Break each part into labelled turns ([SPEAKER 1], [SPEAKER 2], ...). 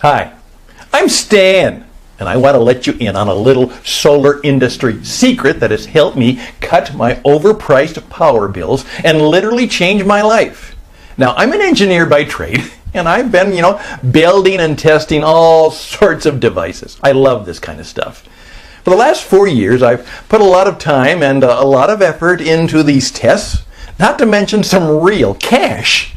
[SPEAKER 1] Hi, I'm Stan, and I want to let you in on a little solar industry secret that has helped me cut my overpriced power bills and literally change my life. Now, I'm an engineer by trade, and I've been, building and testing all sorts of devices. I love this kind of stuff. For the last 4 years, I've put a lot of time and a lot of effort into these tests, not to mention some real cash.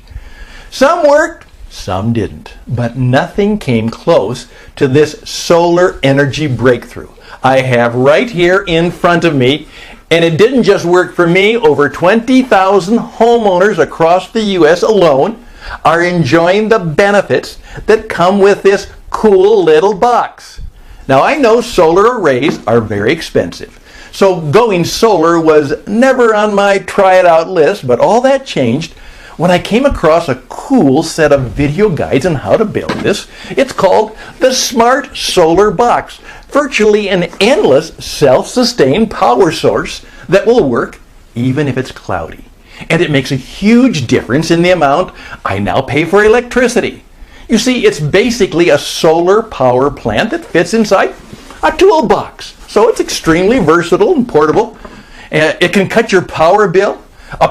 [SPEAKER 1] Some worked, some didn't, but nothing came close to this solar energy breakthrough I have right here in front of me. And it didn't just work for me. Over 20,000 homeowners across the U.S. alone are enjoying the benefits that come with this cool little box. Now, I know solar arrays are very expensive, so going solar was never on my try it out list, but all that changed when I came across a cool set of video guides on how to build this. It's called the Smart Solar Box, virtually an endless self-sustained power source that will work even if it's cloudy. And it makes a huge difference in the amount I now pay for electricity. You see, it's basically a solar power plant that fits inside a toolbox. So it's extremely versatile and portable. It can cut your power bill,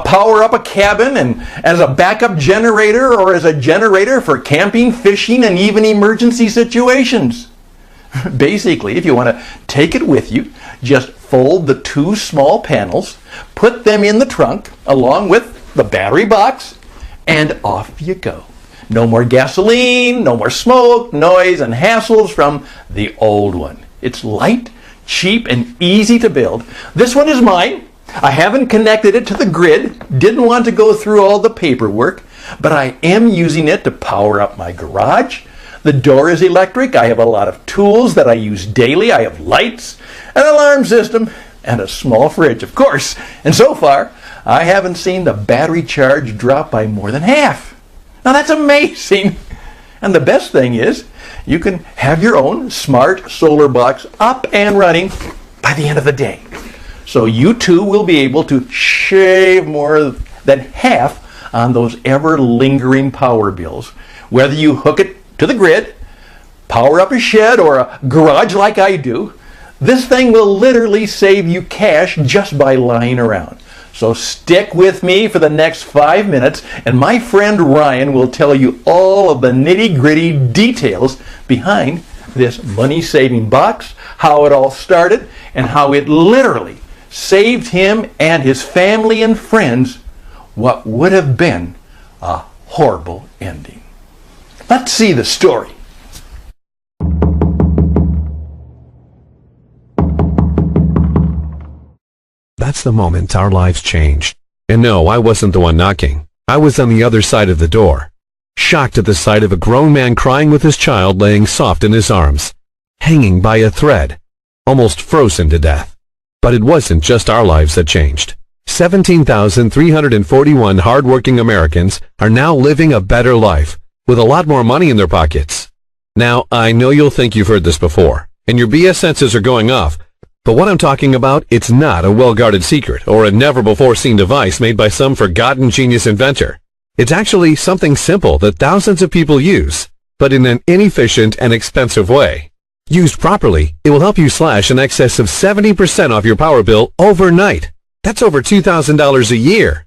[SPEAKER 1] power up a cabin, and as a backup generator or as a generator for camping, fishing, and even emergency situations. Basically, if you want to take it with you, just fold the two small panels, put them in the trunk along with the battery box, and off you go. No more gasoline, no more smoke, noise, and hassles from the old one. It's light, cheap, and easy to build. This one is mine. I haven't connected it to the grid, didn't want to go through all the paperwork, but I am using it to power up my garage. The door is electric. I have a lot of tools that I use daily. I have lights, an alarm system, and a small fridge, of course. And so far, I haven't seen the battery charge drop by more than half. Now that's amazing. And the best thing is, you can have your own smart solar box up and running by the end of the day. So you too will be able to shave more than half on those ever-lingering power bills, whether you hook it to the grid, power up a shed or a garage like I do. This thing will literally save you cash just by lying around. So stick with me for the next 5 minutes, and my friend Ryan will tell you all of the nitty-gritty details behind this money-saving box, how it all started, and how it literally saved him and his family and friends what would have been a horrible ending. Let's see the story.
[SPEAKER 2] That's the moment our lives changed. And no, I wasn't the one knocking. I was on the other side of the door, shocked at the sight of a grown man crying with his child laying soft in his arms, hanging by a thread, almost frozen to death. But it wasn't just our lives that changed. 17,341 hardworking Americans are now living a better life, with a lot more money in their pockets. Now, I know you'll think you've heard this before, and your BS senses are going off, but what I'm talking about, it's not a well-guarded secret or a never-before-seen device made by some forgotten genius inventor. It's actually something simple that thousands of people use, but in an inefficient and expensive way. Used properly, it will help you slash in excess of 70% off your power bill overnight. That's over $2,000 a year.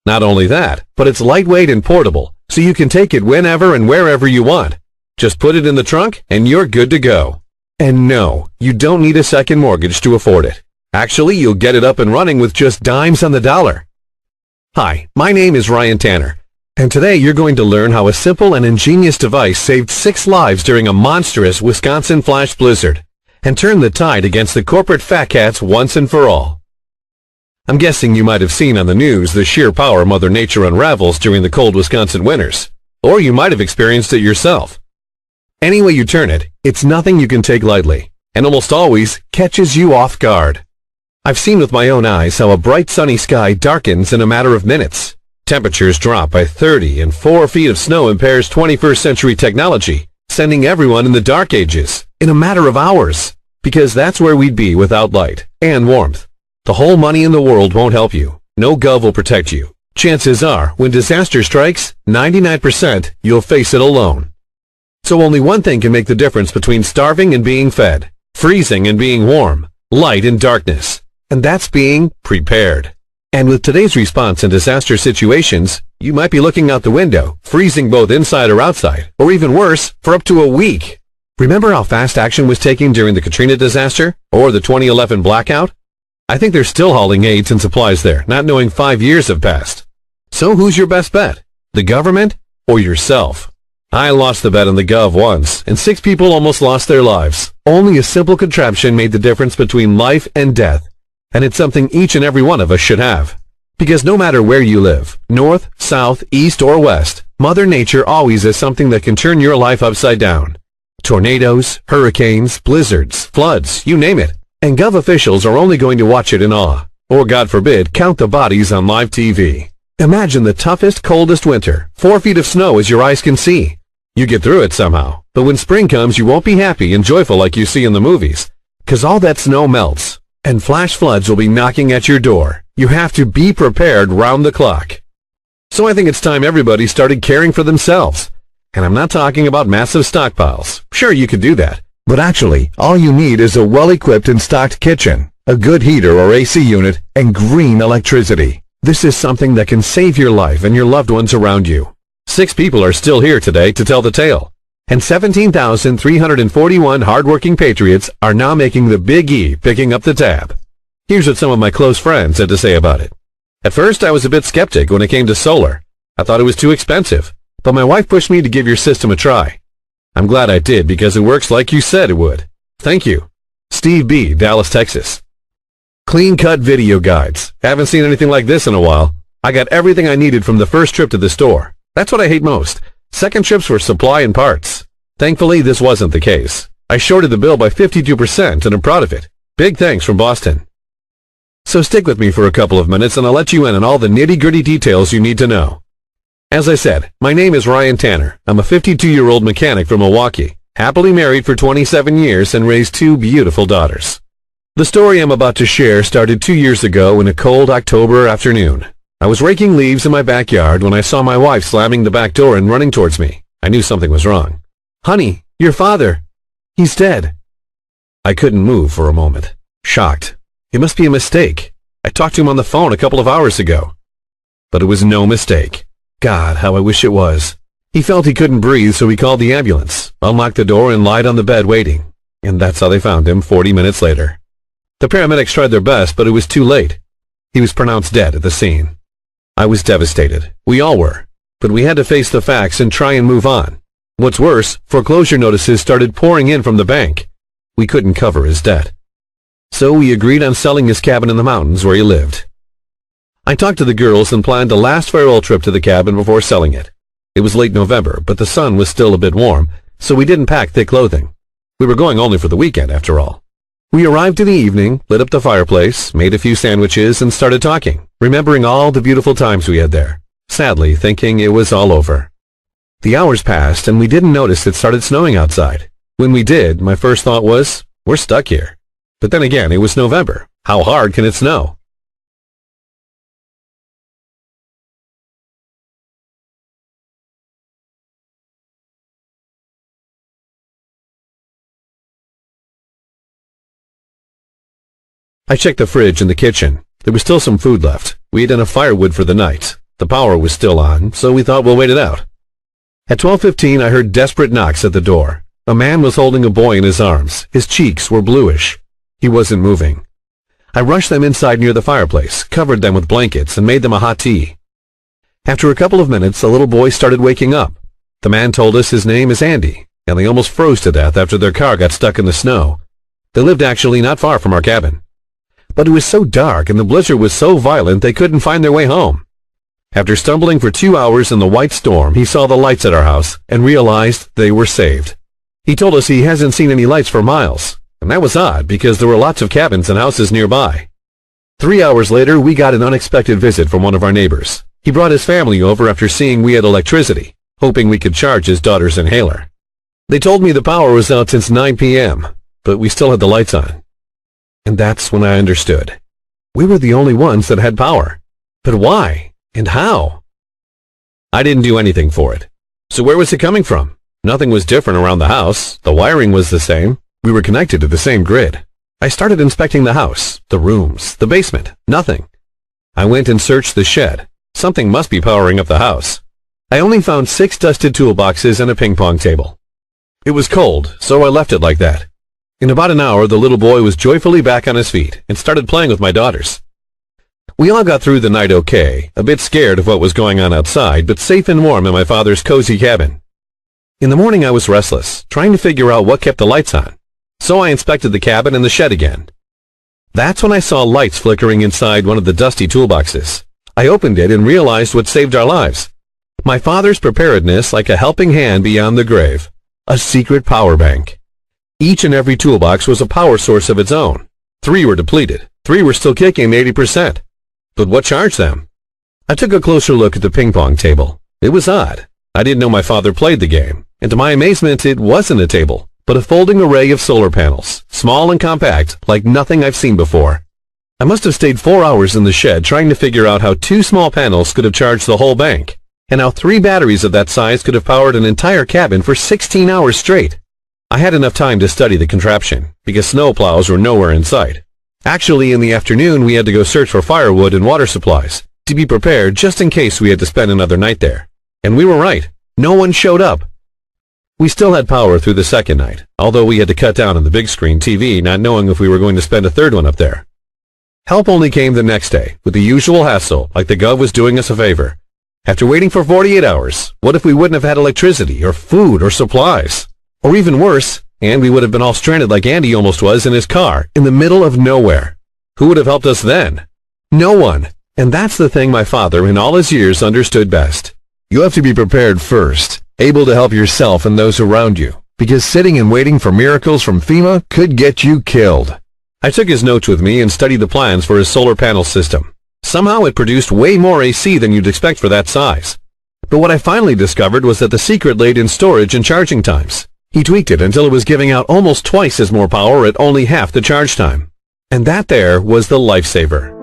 [SPEAKER 2] Not only that, but it's lightweight and portable, so you can take it whenever and wherever you want. Just put it in the trunk and you're good to go. And no, you don't need a second mortgage to afford it. Actually, you'll get it up and running with just dimes on the dollar. Hi, my name is Ryan Tanner, and today you're going to learn how a simple and ingenious device saved 6 lives during a monstrous Wisconsin flash blizzard and turned the tide against the corporate fat cats once and for all. I'm guessing you might have seen on the news the sheer power Mother Nature unravels during the cold Wisconsin winters, or you might have experienced it yourself. Any way you turn it, it's nothing you can take lightly, and almost always catches you off guard. I've seen with my own eyes how a bright sunny sky darkens in a matter of minutes. Temperatures drop by 30 and 4 feet of snow impairs 21st century technology, sending everyone in the dark ages in a matter of hours, because that's where we'd be without light and warmth. The whole money in the world won't help you. No gov will protect you. Chances are, when disaster strikes, 99% you'll face it alone. So only one thing can make the difference between starving and being fed, freezing and being warm, light and darkness, and that's being prepared. And with today's response in disaster situations, you might be looking out the window, freezing both inside or outside, or even worse, for up to a week. Remember how fast action was taken during the Katrina disaster, or the 2011 blackout? I think they're still hauling aids and supplies there, not knowing 5 years have passed. So who's your best bet? The government or yourself? I lost the bet on the Gov once, and 6 people almost lost their lives. Only a simple contraption made the difference between life and death, and it's something each and every one of us should have. Because no matter where you live, north, south, east, or west, Mother Nature always has something that can turn your life upside down. Tornadoes, hurricanes, blizzards, floods, you name it. And Gov officials are only going to watch it in awe, or God forbid, count the bodies on live TV. Imagine the toughest, coldest winter, 4 feet of snow as your eyes can see. You get through it somehow, but when spring comes you won't be happy and joyful like you see in the movies, 'cause all that snow melts, and flash floods will be knocking at your door. You have to be prepared round the clock. So I think it's time everybody started caring for themselves. And I'm not talking about massive stockpiles. Sure, you could do that. But actually, all you need is a well-equipped and stocked kitchen, a good heater or AC unit, and green electricity. This is something that can save your life and your loved ones around you. 6 people are still here today to tell the tale. And 17,341 hardworking patriots are now making the Big E picking up the tab. Here's what some of my close friends had to say about it. At first, I was a bit skeptic when it came to solar. I thought it was too expensive, but my wife pushed me to give your system a try. I'm glad I did because it works like you said it would. Thank you. Steve B., Dallas, Texas. Clean-cut video guides. Haven't seen anything like this in a while. I got everything I needed from the first trip to the store. That's what I hate most. Second trips for supply and parts. Thankfully, this wasn't the case. I shorted the bill by 52% and I'm proud of it. Big thanks from Boston. So stick with me for a couple of minutes and I'll let you in on all the nitty-gritty details you need to know. As I said, my name is Ryan Tanner. I'm a 52-year-old mechanic from Milwaukee, happily married for 27 years and raised 2 beautiful daughters. The story I'm about to share started 2 years ago in a cold October afternoon. I was raking leaves in my backyard when I saw my wife slamming the back door and running towards me. I knew something was wrong. "Honey, your father. He's dead." I couldn't move for a moment, shocked. It must be a mistake. I talked to him on the phone a couple of hours ago. But it was no mistake. God, how I wish it was. He felt he couldn't breathe, so he called the ambulance, unlocked the door, and lied on the bed waiting. And that's how they found him 40 minutes later. The paramedics tried their best, but it was too late. He was pronounced dead at the scene. I was devastated. We all were. But we had to face the facts and try and move on. What's worse, foreclosure notices started pouring in from the bank. We couldn't cover his debt. So we agreed on selling his cabin in the mountains where he lived. I talked to the girls and planned a last farewell trip to the cabin before selling it. It was late November, but the sun was still a bit warm, so we didn't pack thick clothing. We were going only for the weekend, after all. We arrived in the evening, lit up the fireplace, made a few sandwiches, and started talking, remembering all the beautiful times we had there, sadly thinking it was all over. The hours passed, and we didn't notice it started snowing outside. When we did, my first thought was, we're stuck here. But then again, it was November. How hard can it snow? I checked the fridge in the kitchen. There was still some food left. We had enough firewood for the night. The power was still on, so we thought we'll wait it out. At 12:15, I heard desperate knocks at the door. A man was holding a boy in his arms. His cheeks were bluish. He wasn't moving. I rushed them inside near the fireplace, covered them with blankets, and made them a hot tea. After a couple of minutes, the little boy started waking up. The man told us his name is Andy, and they almost froze to death after their car got stuck in the snow. They lived actually not far from our cabin. But it was so dark and the blizzard was so violent they couldn't find their way home. After stumbling for 2 hours in the white storm, he saw the lights at our house and realized they were saved. He told us he hasn't seen any lights for miles, and that was odd because there were lots of cabins and houses nearby. 3 hours later, we got an unexpected visit from one of our neighbors. He brought his family over after seeing we had electricity, hoping we could charge his daughter's inhaler. They told me the power was out since 9 p.m., but we still had the lights on. And that's when I understood. We were the only ones that had power. But why? And how? I didn't do anything for it. So where was it coming from? Nothing was different around the house. The wiring was the same. We were connected to the same grid. I started inspecting the house, the rooms, the basement. Nothing. I went and searched the shed. Something must be powering up the house. I only found 6 dusted toolboxes and a ping pong table. It was cold, so I left it like that. In about an hour, the little boy was joyfully back on his feet and started playing with my daughters. We all got through the night okay, a bit scared of what was going on outside, but safe and warm in my father's cozy cabin. In the morning I was restless, trying to figure out what kept the lights on, so I inspected the cabin and the shed again. That's when I saw lights flickering inside one of the dusty toolboxes. I opened it and realized what saved our lives. My father's preparedness like a helping hand beyond the grave. A secret power bank. Each and every toolbox was a power source of its own. 3 were depleted. 3 were still kicking 80%. But what charged them? I took a closer look at the ping pong table. It was odd. I didn't know my father played the game, and to my amazement it wasn't a table, but a folding array of solar panels, small and compact, like nothing I've seen before. I must have stayed 4 hours in the shed trying to figure out how 2 small panels could have charged the whole bank, and how 3 batteries of that size could have powered an entire cabin for 16 hours straight. I had enough time to study the contraption, because snowplows were nowhere in sight. Actually, in the afternoon we had to go search for firewood and water supplies, to be prepared just in case we had to spend another night there. And we were right. No one showed up. We still had power through the second night, although we had to cut down on the big screen TV, not knowing if we were going to spend a third one up there. Help only came the next day, with the usual hassle, like the gov was doing us a favor. After waiting for 48 hours, what if we wouldn't have had electricity, or food, or supplies? Or even worse, and we would have been all stranded like Andy almost was in his car, in the middle of nowhere. Who would have helped us then? No one. And that's the thing my father, in all his years, understood best. You have to be prepared first, able to help yourself and those around you, because sitting and waiting for miracles from FEMA could get you killed. I took his notes with me and studied the plans for his solar panel system. Somehow it produced way more AC than you'd expect for that size. But what I finally discovered was that the secret laid in storage and charging times. He tweaked it until it was giving out almost twice as more power at only half the charge time. And that there was the lifesaver.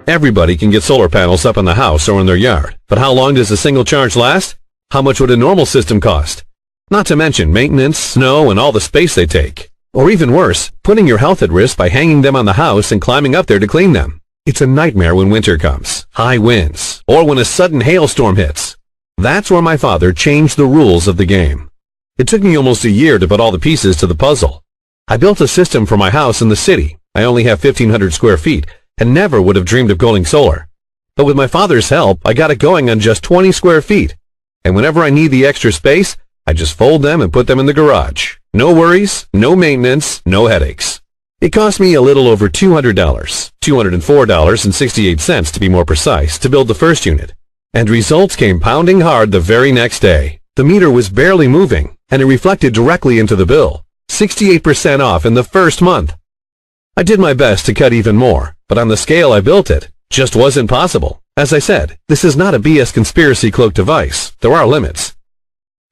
[SPEAKER 2] Everybody can get solar panels up in the house or in their yard, but how long does a single charge last? How much would a normal system cost? Not to mention maintenance, snow, and all the space they take. Or even worse, putting your health at risk by hanging them on the house and climbing up there to clean them. It's a nightmare when winter comes, high winds, or when a sudden hailstorm hits. That's where my father changed the rules of the game. It took me almost a year to put all the pieces to the puzzle. I built a system for my house in the city. I only have 1,500 square feet, and never would have dreamed of going solar. But with my father's help, I got it going on just 20 square feet. And whenever I need the extra space, I just fold them and put them in the garage. No worries, no maintenance, no headaches. It cost me a little over $200, $204.68 to be more precise, to build the first unit. And results came pounding hard the very next day. The meter was barely moving, and it reflected directly into the bill. 68% off in the first month. I did my best to cut even more, but on the scale I built it, just wasn't possible. As I said, this is not a BS conspiracy cloak device. There are limits.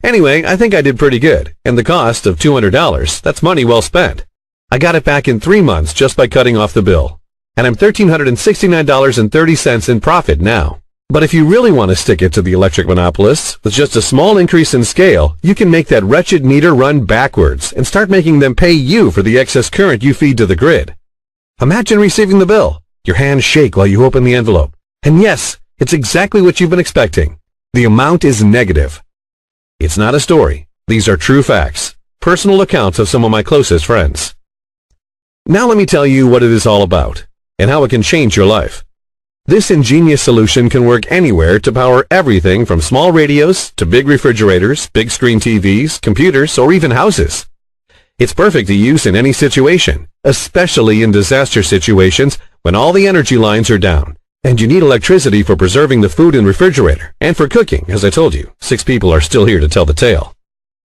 [SPEAKER 2] Anyway, I think I did pretty good, and the cost of $200, that's money well spent. I got it back in 3 months just by cutting off the bill, and I'm $1,369.30 in profit now. But if you really want to stick it to the electric monopolists, with just a small increase in scale, you can make that wretched meter run backwards and start making them pay you for the excess current you feed to the grid. Imagine receiving the bill. Your hands shake while you open the envelope. And yes, it's exactly what you've been expecting. The amount is negative. It's not a story. These are true facts. Personal accounts of some of my closest friends. Now let me tell you what it is all about and how it can change your life. This ingenious solution can work anywhere to power everything from small radios to big refrigerators, big screen TVs, computers, or even houses. It's perfect to use in any situation, especially in disaster situations when all the energy lines are down and you need electricity for preserving the food in the refrigerator and for cooking. As I told you, 6 people are still here to tell the tale.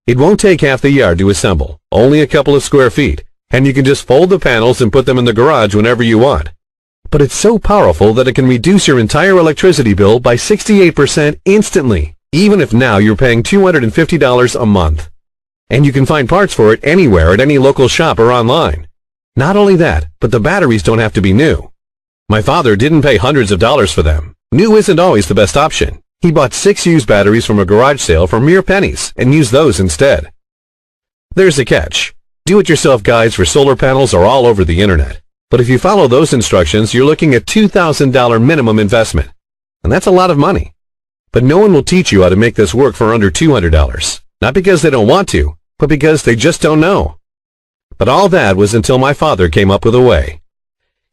[SPEAKER 2] It won't take half the yard to assemble, only a couple of square feet, and you can just fold the panels and put them in the garage whenever you want. But it's so powerful that it can reduce your entire electricity bill by 68% instantly, even if now you're paying $250 a month. And you can find parts for it anywhere at any local shop or online. Not only that, but the batteries don't have to be new. My father didn't pay hundreds of dollars for them. New isn't always the best option. He bought 6 used batteries from a garage sale for mere pennies and used those instead. There's a catch. Do-it-yourself guides for solar panels are all over the internet. But if you follow those instructions, you're looking at $2,000 minimum investment. And that's a lot of money. But no one will teach you how to make this work for under $200. Not because they don't want to, but because they just don't know. But all that was until my father came up with a way.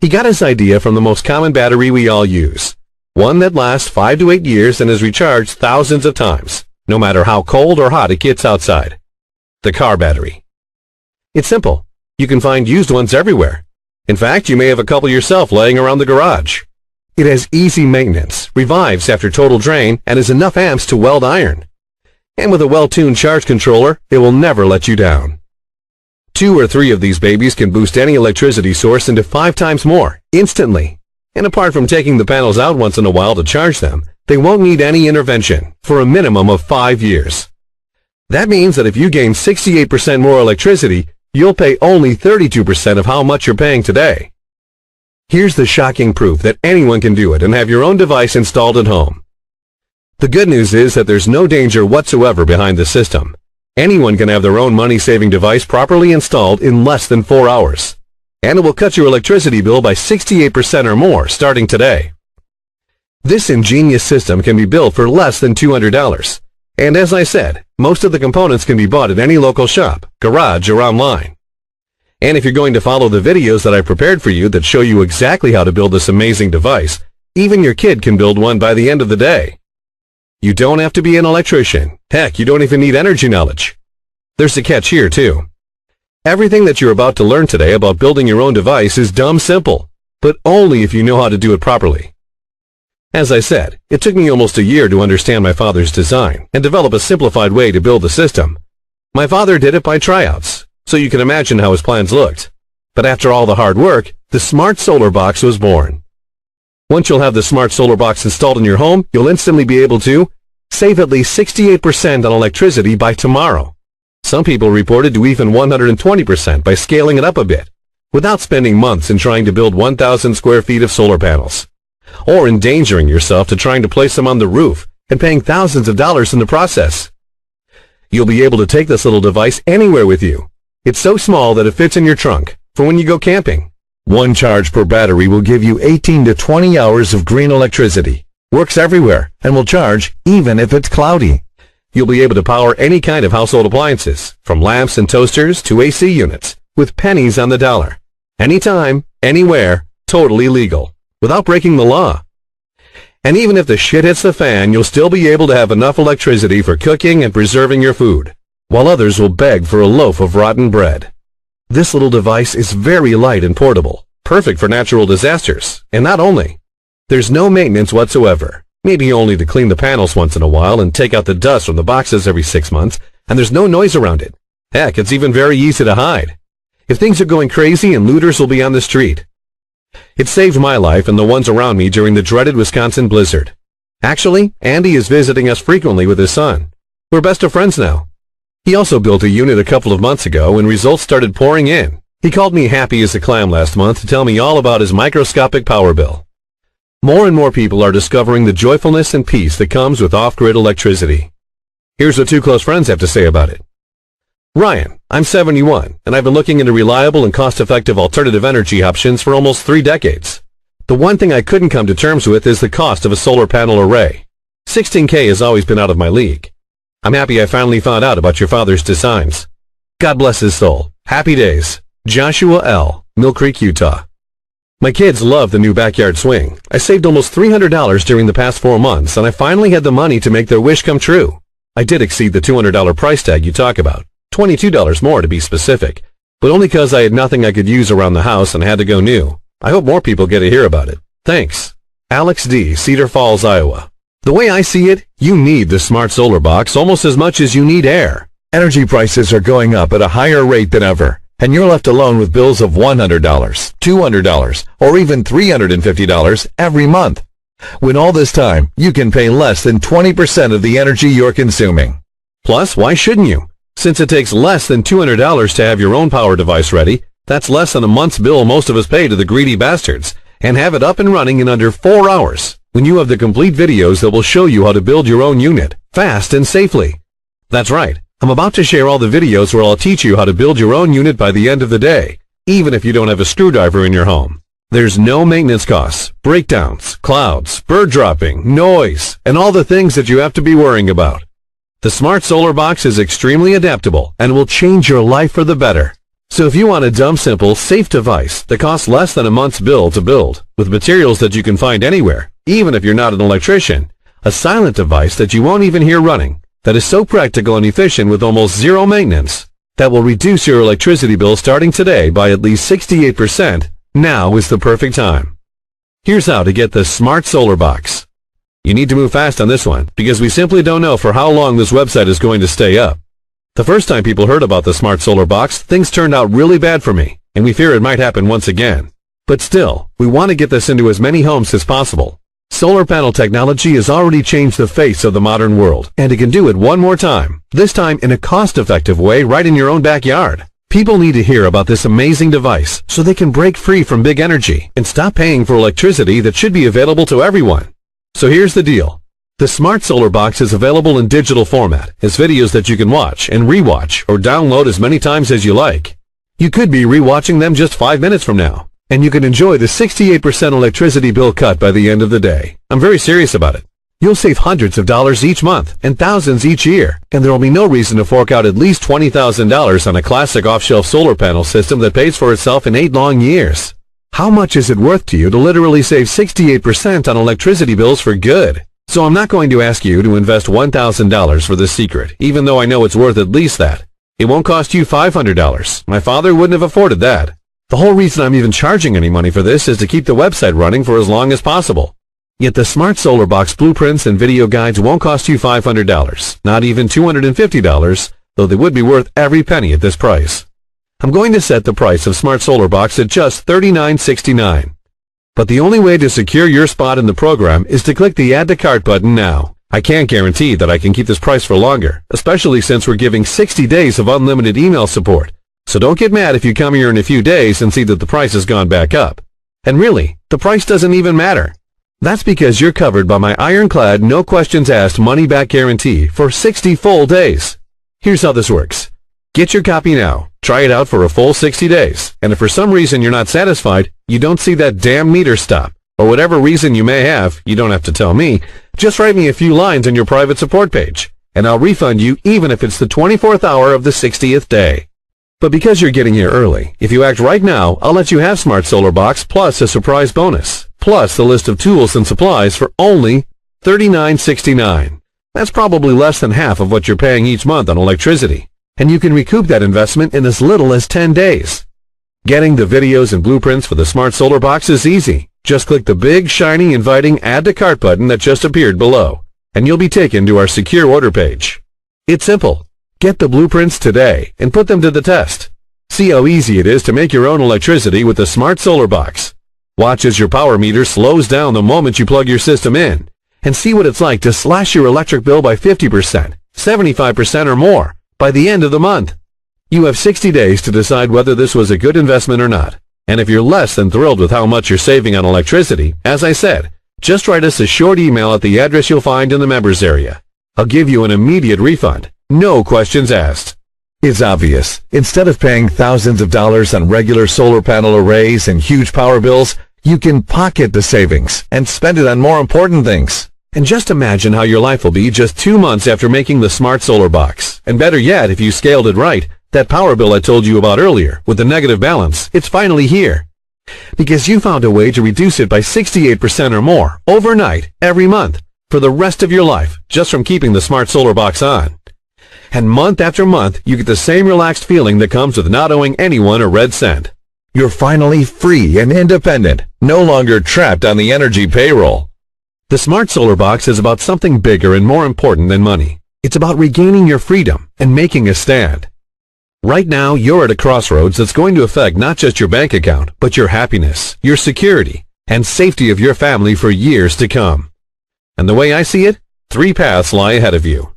[SPEAKER 2] He got his idea from the most common battery we all use. One that lasts 5 to 8 years and is recharged thousands of times, no matter how cold or hot it gets outside. The car battery. It's simple. You can find used ones everywhere. In fact, you may have a couple yourself laying around the garage. It has easy maintenance, revives after total drain, and has enough amps to weld iron. And with a well-tuned charge controller, it will never let you down. 2 or 3 of these babies can boost any electricity source into 5 times more, instantly. And apart from taking the panels out once in a while to charge them, they won't need any intervention for a minimum of 5 years. That means that if you gain 68% more electricity, you'll pay only 32% of how much you're paying today. Here's the shocking proof that anyone can do it and have your own device installed at home. The good news is that there's no danger whatsoever behind the system. Anyone can have their own money-saving device properly installed in less than 4 hours. And it will cut your electricity bill by 68% or more starting today. This ingenious system can be built for less than $200. And as I said, most of the components can be bought at any local shop, garage, or online. And if you're going to follow the videos that I prepared for you that show you exactly how to build this amazing device, even your kid can build one by the end of the day. You don't have to be an electrician. Heck, you don't even need energy knowledge. There's a catch here, too. Everything that you're about to learn today about building your own device is dumb simple, but only if you know how to do it properly. As I said, it took me almost a year to understand my father's design and develop a simplified way to build the system. My father did it by tryouts, so you can imagine how his plans looked. But after all the hard work, the Smart Solar Box was born. Once you'll have the Smart Solar Box installed in your home, you'll instantly be able to save at least 68% on electricity by tomorrow. Some people reported to even 120% by scaling it up a bit, without spending months in trying to build 1,000 square feet of solar panels, or endangering yourself to trying to place them on the roof and paying thousands of dollars in the process. You'll be able to take this little device anywhere with you. It's so small that it fits in your trunk for when you go camping. One charge per battery will give you 18 to 20 hours of green electricity. Works everywhere and will charge even if it's cloudy. You'll be able to power any kind of household appliances, from lamps and toasters to AC units, with pennies on the dollar. Anytime, anywhere, totally legal, without breaking the law. And even if the shit hits the fan, you'll still be able to have enough electricity for cooking and preserving your food, while others will beg for a loaf of rotten bread. This little device is very light and portable, perfect for natural disasters, and not only. There's no maintenance whatsoever, maybe only to clean the panels once in a while and take out the dust from the boxes every 6 months, and there's no noise around it. Heck, it's even very easy to hide. If things are going crazy and looters will be on the street. It saved my life and the ones around me during the dreaded Wisconsin blizzard. Actually, Andy is visiting us frequently with his son. We're best of friends now. He also built a unit a couple of months ago and results started pouring in. He called me happy as a clam last month to tell me all about his microscopic power bill. More and more people are discovering the joyfulness and peace that comes with off-grid electricity. Here's what 2 close friends have to say about it. Ryan, I'm 71, and I've been looking into reliable and cost-effective alternative energy options for almost 3 decades. The one thing I couldn't come to terms with is the cost of a solar panel array. $16K has always been out of my league. I'm happy I finally found out about your father's designs. God bless his soul. Happy days. Joshua L., Mill Creek, Utah. My kids love the new backyard swing. I saved almost $300 during the past 4 months, and I finally had the money to make their wish come true. I did exceed the $200 price tag you talk about, $22 more to be specific, but only because I had nothing I could use around the house and had to go new. I hope more people get to hear about it. Thanks. Alex D., Cedar Falls, Iowa. The way I see it, you need the smart solar box almost as much as you need air. Energy prices are going up at a higher rate than ever, and you're left alone with bills of $100, $200, or even $350 every month. When all this time, you can pay less than 20% of the energy you're consuming. Plus, why shouldn't you? Since it takes less than $200 to have your own power device ready, that's less than a month's bill most of us pay to the greedy bastards, and have it up and running in under 4 hours, when you have the complete videos that will show you how to build your own unit, fast and safely. That's right. I'm about to share all the videos where I'll teach you how to build your own unit by the end of the day, even if you don't have a screwdriver in your home. There's no maintenance costs, breakdowns, clouds, bird dropping, noise, and all the things that you have to be worrying about. The Smart Solar Box is extremely adaptable and will change your life for the better. So if you want a dumb, simple, safe device that costs less than a month's bill to build, with materials that you can find anywhere, even if you're not an electrician, a silent device that you won't even hear running, that is so practical and efficient with almost zero maintenance, that will reduce your electricity bill starting today by at least 68%, now is the perfect time. Here's how to get the Smart Solar Box. You need to move fast on this one, because we simply don't know for how long this website is going to stay up. The first time people heard about the Smart Solar Box, things turned out really bad for me, and we fear it might happen once again. But still, we want to get this into as many homes as possible. Solar panel technology has already changed the face of the modern world, and it can do it one more time, this time in a cost-effective way right in your own backyard. People need to hear about this amazing device so they can break free from big energy and stop paying for electricity that should be available to everyone. So here's the deal. The Smart Solar Box is available in digital format as videos that you can watch and rewatch or download as many times as you like. You could be rewatching them just 5 minutes from now, and you can enjoy the 68% electricity bill cut by the end of the day. I'm very serious about it. You'll save hundreds of dollars each month and thousands each year, and there will be no reason to fork out at least $20,000 on a classic off-shelf solar panel system that pays for itself in 8 long years. How much is it worth to you to literally save 68% on electricity bills for good? So I'm not going to ask you to invest $1,000 for this secret, even though I know it's worth at least that. It won't cost you $500. My father wouldn't have afforded that. The whole reason I'm even charging any money for this is to keep the website running for as long as possible. Yet the Smart Solar Box blueprints and video guides won't cost you $500, not even $250, though they would be worth every penny at this price. I'm going to set the price of Smart Solar Box at just $39.69. But the only way to secure your spot in the program is to click the Add to Cart button now. I can't guarantee that I can keep this price for longer, especially since we're giving 60 days of unlimited email support. So don't get mad if you come here in a few days and see that the price has gone back up. And really, the price doesn't even matter. That's because you're covered by my ironclad, no questions asked money-back guarantee for 60 full days. Here's how this works. Get your copy now, try it out for a full 60 days, and if for some reason you're not satisfied, you don't see that damn meter stop, or whatever reason you may have, you don't have to tell me, just write me a few lines on your private support page, and I'll refund you even if it's the 24th hour of the 60th day. But because you're getting here early, if you act right now, I'll let you have Smart Solar Box plus a surprise bonus, plus the list of tools and supplies for only $39.69. That's probably less than half of what you're paying each month on electricity, and you can recoup that investment in as little as 10 days. Getting the videos and blueprints for the Smart Solar Box is easy. Just click the big, shiny, inviting Add to Cart button that just appeared below, and you'll be taken to our secure order page. It's simple. Get the blueprints today and put them to the test. See how easy it is to make your own electricity with the Smart Solar Box. Watch as your power meter slows down the moment you plug your system in, and see what it's like to slash your electric bill by 50%, 75% or more by the end of the month. You have 60 days to decide whether this was a good investment or not. And if you're less than thrilled with how much you're saving on electricity, as I said, just write us a short email at the address you'll find in the members area. I'll give you an immediate refund. No questions asked. It's obvious. Instead of paying thousands of dollars on regular solar panel arrays and huge power bills, you can pocket the savings and spend it on more important things. And just imagine how your life will be just 2 months after making the Smart Solar Box. And better yet, if you scaled it right, That power bill I told you about earlier, with the negative balance, it's finally here. Because you found a way to reduce it by 68% or more, overnight, every month, for the rest of your life, just from keeping the Smart Solar Box on. And month after month, you get the same relaxed feeling that comes with not owing anyone a red cent. You're finally free and independent, no longer trapped on the energy payroll. The Smart Solar Box is about something bigger and more important than money. It's about regaining your freedom and making a stand. Right now, you're at a crossroads that's going to affect not just your bank account, but your happiness, your security, and safety of your family for years to come. And the way I see it, 3 paths lie ahead of you.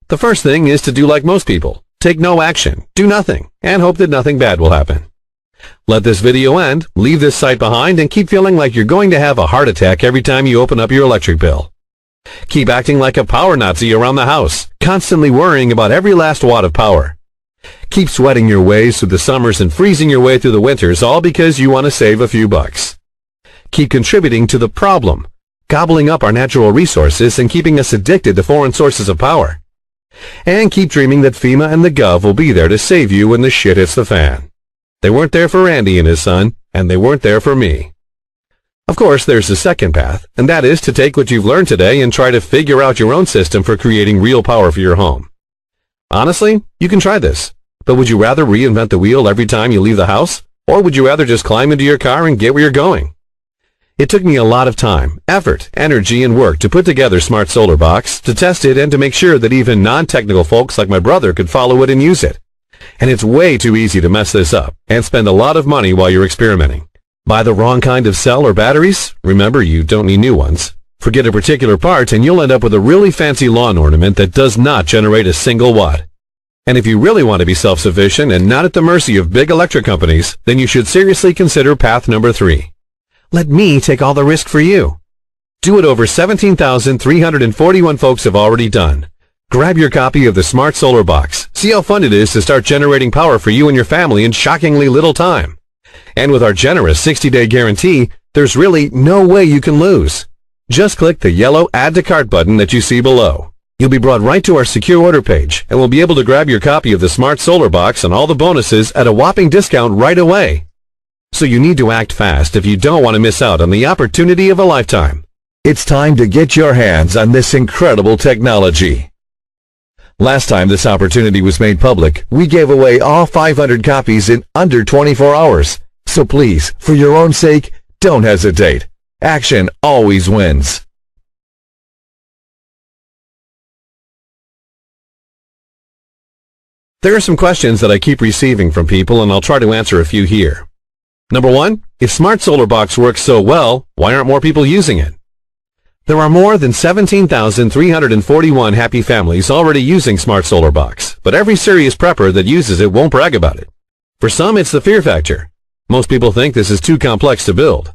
[SPEAKER 2] The first thing is to do like most people. Take no action, do nothing, and hope that nothing bad will happen. Let this video end, leave this site behind, and keep feeling like you're going to have a heart attack every time you open up your electric bill. Keep acting like a power Nazi around the house, constantly worrying about every last watt of power. Keep sweating your ways through the summers and freezing your way through the winters, all because you want to save a few bucks. Keep contributing to the problem, gobbling up our natural resources and keeping us addicted to foreign sources of power. And keep dreaming that FEMA and the Gov will be there to save you when the shit hits the fan. They weren't there for Andy and his son, and they weren't there for me. Of course, there's the second path, and that is to take what you've learned today and try to figure out your own system for creating real power for your home. Honestly, you can try this, but would you rather reinvent the wheel every time you leave the house, or would you rather just climb into your car and get where you're going? It took me a lot of time, effort, energy, and work to put together Smart Solar Box, to test it, and to make sure that even non-technical folks like my brother could follow it and use it. And it's way too easy to mess this up and spend a lot of money while you're experimenting. Buy the wrong kind of cell or batteries? Remember, you don't need new ones. Forget a particular part and you'll end up with a really fancy lawn ornament that does not generate a single watt. And if you really want to be self-sufficient and not at the mercy of big electric companies, then you should seriously consider path number 3. Let me take all the risk for you. Do what over 17,341 folks have already done. Grab your copy of the Smart Solar Box. See how fun it is to start generating power for you and your family in shockingly little time. And with our generous 60-day guarantee, there's really no way you can lose. Just click the yellow Add to Cart button that you see below. You'll be brought right to our secure order page and will be able to grab your copy of the Smart Solar Box and all the bonuses at a whopping discount right away. So you need to act fast if you don't want to miss out on the opportunity of a lifetime. It's time to get your hands on this incredible technology. Last time this opportunity was made public, we gave away all 500 copies in under 24 hours. So please, for your own sake, don't hesitate. Action always wins. There are some questions that I keep receiving from people, and I'll try to answer a few here. Number 1, if Smart Solar Box works so well, why aren't more people using it? There are more than 17,341 happy families already using Smart Solar Box, but every serious prepper that uses it won't brag about it. For some, it's the fear factor. Most people think this is too complex to build.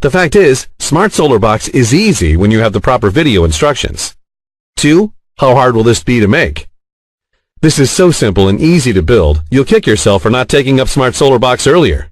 [SPEAKER 2] The fact is, Smart Solar Box is easy when you have the proper video instructions. 2, how hard will this be to make? This is so simple and easy to build, you'll kick yourself for not taking up Smart Solar Box earlier.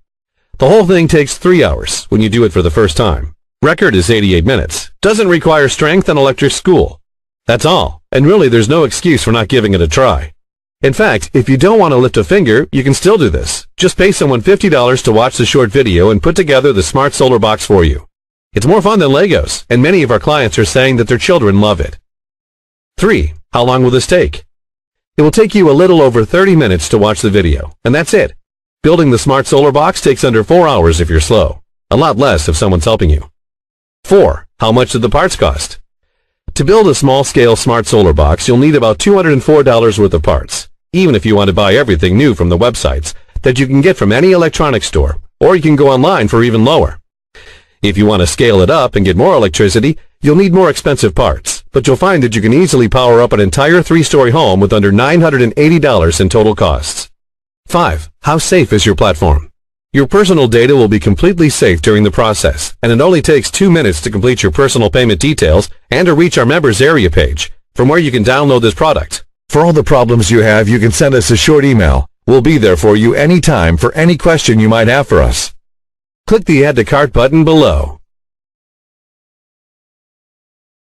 [SPEAKER 2] The whole thing takes 3 hours when you do it for the first time. Record is 88 minutes. Doesn't require strength and electric school. That's all, and really there's no excuse for not giving it a try. In fact, if you don't want to lift a finger, you can still do this. Just pay someone $50 to watch the short video and put together the Smart Solar Box for you. It's more fun than Legos, and many of our clients are saying that their children love it. 3, how long will this take? It will take you a little over 30 minutes to watch the video, and that's it. Building the Smart Solar Box takes under 4 hours if you're slow. A lot less if someone's helping you. 4, how much did the parts cost? To build a small-scale Smart Solar Box, you'll need about $204 worth of parts, even if you want to buy everything new from the websites that you can get from any electronics store, or you can go online for even lower. If you want to scale it up and get more electricity, you'll need more expensive parts, but you'll find that you can easily power up an entire 3-story home with under $980 in total costs. 5, how safe is your platform? Your personal data will be completely safe during the process, and it only takes 2 minutes to complete your personal payment details and to reach our members area page, from where you can download this product. For all the problems you have, you can send us a short email. We'll be there for you anytime for any question you might have for us. Click the Add to Cart button below.